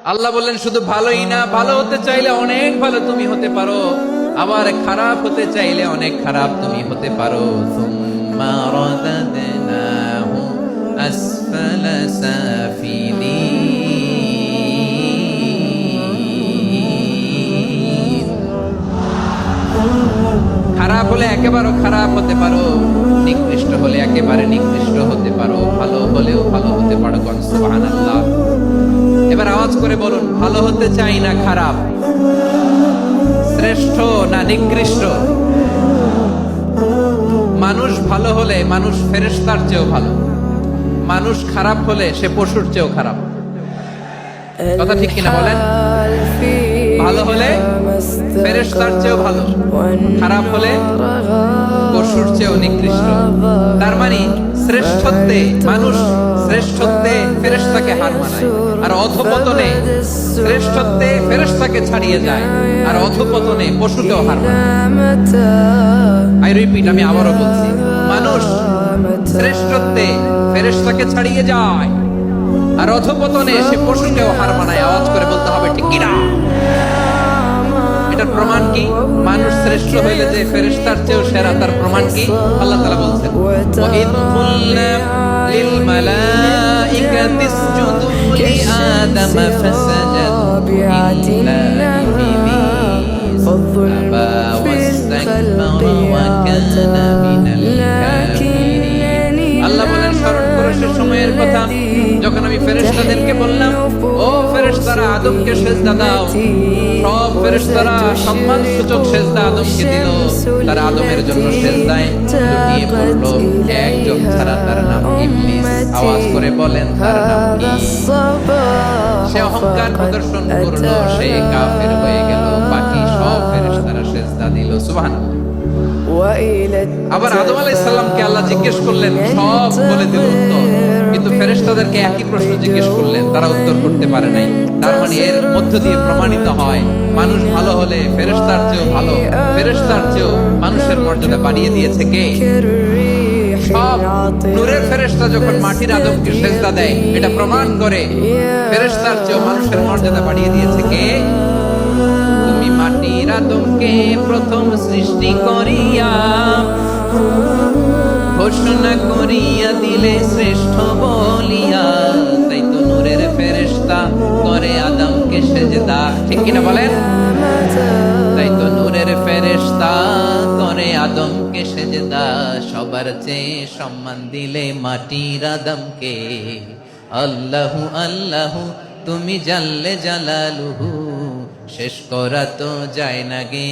আল্লাহ বললেন শুধু ভালোই না, ভালো হতে চাইলে অনেক ভালো তুমি হতে পারো, আবার খারাপ হতে চাইলে অনেক খারাপ তুমি হতে পারো। সুম্মা রাদাদনাহু আসফালা সাফিলিন। খারাপ হলে একেবারে খারাপ হতে পারো, নিকৃষ্ট হলে একেবারে নিকৃষ্ট হতে পারো, ভালো হলেও ভালো হতে পারো। সুবহানাল্লাহ। এবার আওয়াজ করে বলুন, ভালো হতে চাই না খারাপ, শ্রেষ্ঠ না নিকৃষ্ট? মানুষ ভালো হলে মানুষ ফেরেশতার চেয়েও ভালো, মানুষ খারাপ হলে সে পশুর চেয়েও খারাপ। কথা ঠিক কিনা বলেন? ভালো হলে ফেরেশতার চেয়েও ভালো, খারাপ হলে পশুর চেয়েও নিকৃষ্ট। তার মানে শ্রেষ্ঠত্বে মানুষ, শ্রেষ্ঠত্বে ফেরেশতাকে হার মানায়, আর অধপতনে শ্রেষ্ঠত্বে ফেরেশতাকে ছাড়িয়ে যায়, আর অধপতনে পশুকেও হার মানায়। আই রিপিট, আমি আবারও বলছি, মানুষ শ্রেষ্ঠত্বে ফেরেশতাকে ছাড়িয়ে যায়, আর অধপতনে সে পশুকেও হার মানায়। আওয়াজ করে বলতে হবে ঠিক কিনা? এটার প্রমাণ কি? মানুষ শ্রেষ্ঠ হইলে যে ফেরেশতার চেয়েও সেরা, তার প্রমাণ কি? আল্লাহ তাআলা বলছেন, ওয়া ইয কুলনা লিল মালাইকাতি ইসজুদু লিআদামা ফাসাজাদু ইল্লা ইবলিস আবা ওয়াস্তাকবারা ওয়া কানা মিনাল কাফিরিন। আল্লাহ বলেন, স্মরণ করো সে সময়ের কথা যখন আমি ফেরেশতাদেরকে বললাম, ও ফেরেশতারা আদমকে সিজদা দাও। সব ফেরেশতারা সম্মানসূচক সিজদা আদমকে দিল, তারা আদমের জন্য সিজদায় লুটিয়ে পড়ল, একজন ছাড়া, তার নাম ইবলিস। আওয়াজ করে বলেন, তার নাম কি? সে অহংকার প্রদর্শন করলো, সে কাফের হয়ে গেল, বাকি সব ফেরেশতারা সিজদা দিল। সুবহানাল্লাহ। আবার আদম আলাইহিস সালামকে আল্লাহ জিজ্ঞেস করলেন, সব বলে দিল উত্তর, কিন্তু ফেরেশতাদেরকে একই প্রশ্ন জিজ্ঞেস করলেন, তারা উত্তর করতে পারে নাই। তার মানে এর মধ্য দিয়ে প্রমাণিত হয়, মানুষ ভালো হলে ফেরেশতার চেয়েও ভালো, ফেরেশতার চেয়েও মানুষের মর্যাদা বাড়িয়ে দিয়েছে কে? সব নূরের ফেরেশতা যখন মাটির আদমকে সিজদা দেয়, এটা প্রমাণ করে ফেরেশতার চেয়েও মানুষের মর্যাদা বাড়িয়ে দিয়েছে কে? তুমি মাটির আদমকে প্রথম সৃষ্টি করিয়া ঘোষণা করিয়া দিলে শ্রেষ্ঠ বলিয়া, তাই তো নূরের ফেরেশতা করে আদমকে সিজদা। ঠিক কিনা বলেন? তাই তো নূরের ফেরেশতা করে আদমকে সিজদা। সবার চেয়ে সম্মান দিলে মাটির আদমকে। আল্লাহু আল্লাহু তুমি জাল্লে জালালুহু, শেষ করা তো যায় না গে।